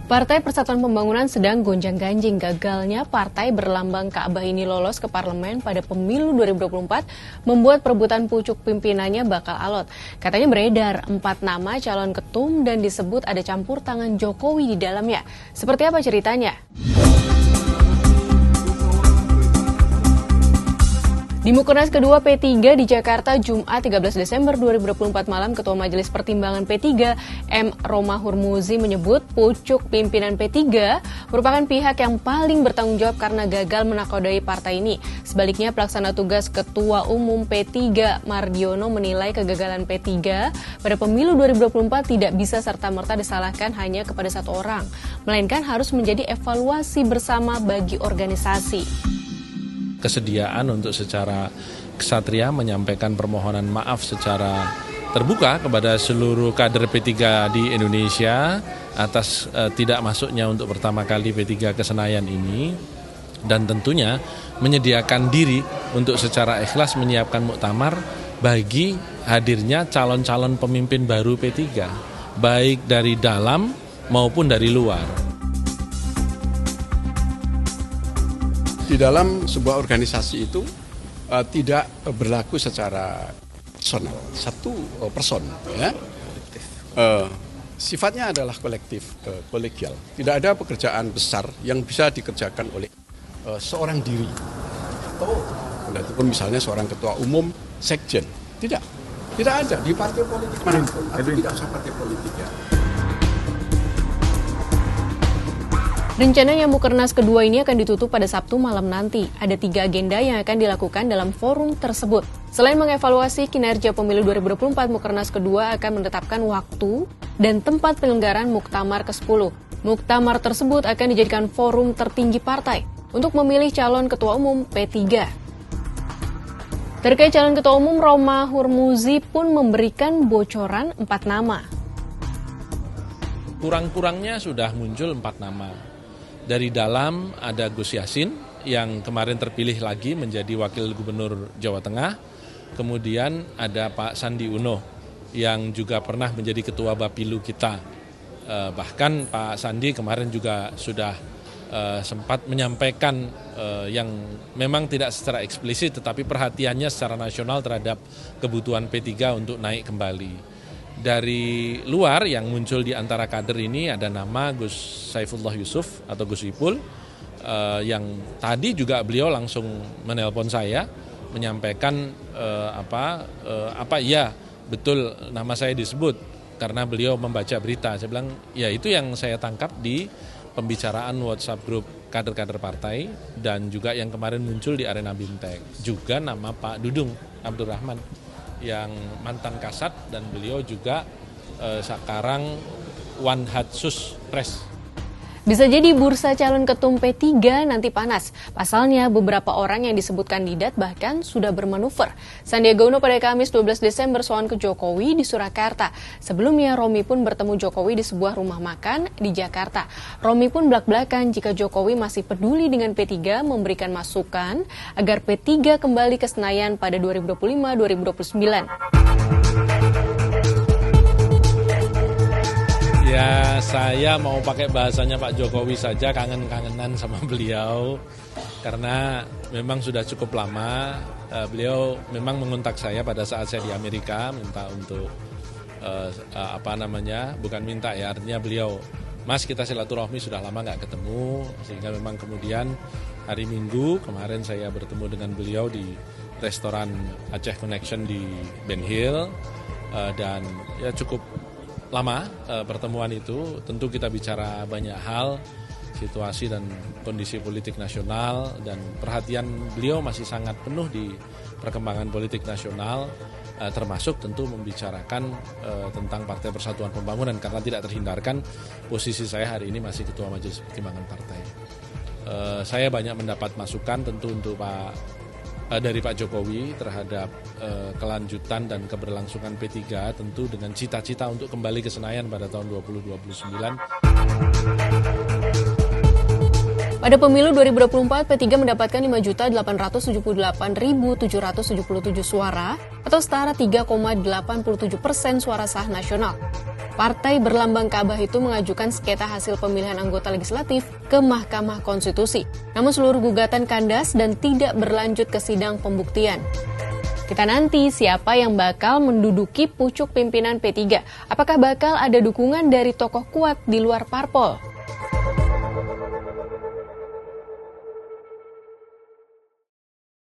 Partai Persatuan Pembangunan sedang gonjang-ganjing gagalnya partai berlambang Ka'bah ini lolos ke parlemen pada pemilu 2024 membuat perebutan pucuk pimpinannya bakal alot. Katanya beredar 4 nama calon ketum dan disebut ada campur tangan Jokowi di dalamnya. Seperti apa ceritanya? Di Mukernas kedua P3 di Jakarta, Jumat 13 Desember 2024 malam, Ketua Majelis Pertimbangan P3, M. Romahur Muzi menyebut pucuk pimpinan P3 merupakan pihak yang paling bertanggung jawab karena gagal menakodai partai ini. Sebaliknya, pelaksana tugas Ketua Umum P3, Mardiono, menilai kegagalan P3 pada pemilu 2024 tidak bisa serta-merta disalahkan hanya kepada satu orang, melainkan harus menjadi evaluasi bersama bagi organisasi. Kesediaan untuk secara kesatria menyampaikan permohonan maaf secara terbuka kepada seluruh kader P3 di Indonesia atas tidak masuknya untuk pertama kali P3 ke Senayan ini, dan tentunya menyediakan diri untuk secara ikhlas menyiapkan muktamar bagi hadirnya calon-calon pemimpin baru P3 baik dari dalam maupun dari luar. Di dalam sebuah organisasi itu tidak berlaku secara personal, satu person, ya. Sifatnya adalah kolektif, kolegial. Tidak ada pekerjaan besar yang bisa dikerjakan oleh seorang diri. Atau pun misalnya seorang ketua umum, sekjen. Tidak ada di partai politik manapun, atau tidak usah partai politik, ya. Rencananya Mukernas kedua ini akan ditutup pada Sabtu malam nanti. Ada 3 agenda yang akan dilakukan dalam forum tersebut. Selain mengevaluasi kinerja pemilu 2024, Mukernas kedua akan menetapkan waktu dan tempat penyelenggaraan Muktamar ke-10. Muktamar tersebut akan dijadikan forum tertinggi partai untuk memilih calon ketua umum P3. Terkait calon ketua umum, Romahur Muzi pun memberikan bocoran 4 nama. Kurang-kurangnya sudah muncul 4 nama. Dari dalam ada Gus Yassin yang kemarin terpilih lagi menjadi Wakil Gubernur Jawa Tengah. Kemudian ada Pak Sandi Uno yang juga pernah menjadi Ketua Bapilu kita. Bahkan Pak Sandi kemarin juga sudah sempat menyampaikan yang memang tidak secara eksplisit tetapi perhatiannya secara nasional terhadap kebutuhan P3 untuk naik kembali. Dari luar yang muncul di antara kader ini ada nama Gus Saifullah Yusuf atau Gus Ipul yang tadi juga beliau langsung menelpon saya menyampaikan iya betul nama saya disebut karena beliau membaca berita. Saya bilang ya itu yang saya tangkap di pembicaraan WhatsApp grup kader-kader partai dan juga yang kemarin muncul di arena Bimtek. Juga nama Pak Dudung Abdurrahman yang mantan Kasat dan beliau juga sekarang Wanhatsus Press. Bisa jadi bursa calon ketum P3 nanti panas. Pasalnya beberapa orang yang disebut kandidat bahkan sudah bermanuver. Sandiaga Uno pada Kamis 12 Desember soan ke Jokowi di Surakarta. Sebelumnya Romi pun bertemu Jokowi di sebuah rumah makan di Jakarta. Romi pun belak-belakan jika Jokowi masih peduli dengan P3 memberikan masukan agar P3 kembali ke Senayan pada 2025-2029. Ya, saya mau pakai bahasanya Pak Jokowi saja, kangen-kangenan sama beliau. Karena memang sudah cukup lama, beliau memang mengontak saya pada saat saya di Amerika, minta untuk, bukan minta ya, artinya beliau, Mas kita silaturahmi sudah lama nggak ketemu, sehingga memang kemudian hari Minggu kemarin saya bertemu dengan beliau di restoran Aceh Connection di Ben Hill, dan ya cukup lama pertemuan itu. Tentu kita bicara banyak hal, situasi dan kondisi politik nasional, dan perhatian beliau masih sangat penuh di perkembangan politik nasional, termasuk tentu membicarakan tentang Partai Persatuan Pembangunan karena tidak terhindarkan posisi saya hari ini masih Ketua Majelis Pertimbangan Partai. Saya banyak mendapat masukan tentu untuk dari Pak Jokowi terhadap kelanjutan dan keberlangsungan P3 tentu dengan cita-cita untuk kembali ke Senayan pada tahun 2029. Pada pemilu 2024, P3 mendapatkan 5.878.777 suara atau setara 3,87% suara sah nasional. Partai berlambang Ka'bah itu mengajukan sengketa hasil pemilihan anggota legislatif ke Mahkamah Konstitusi. Namun seluruh gugatan kandas dan tidak berlanjut ke sidang pembuktian. Kita nanti siapa yang bakal menduduki pucuk pimpinan P3. Apakah bakal ada dukungan dari tokoh kuat di luar parpol?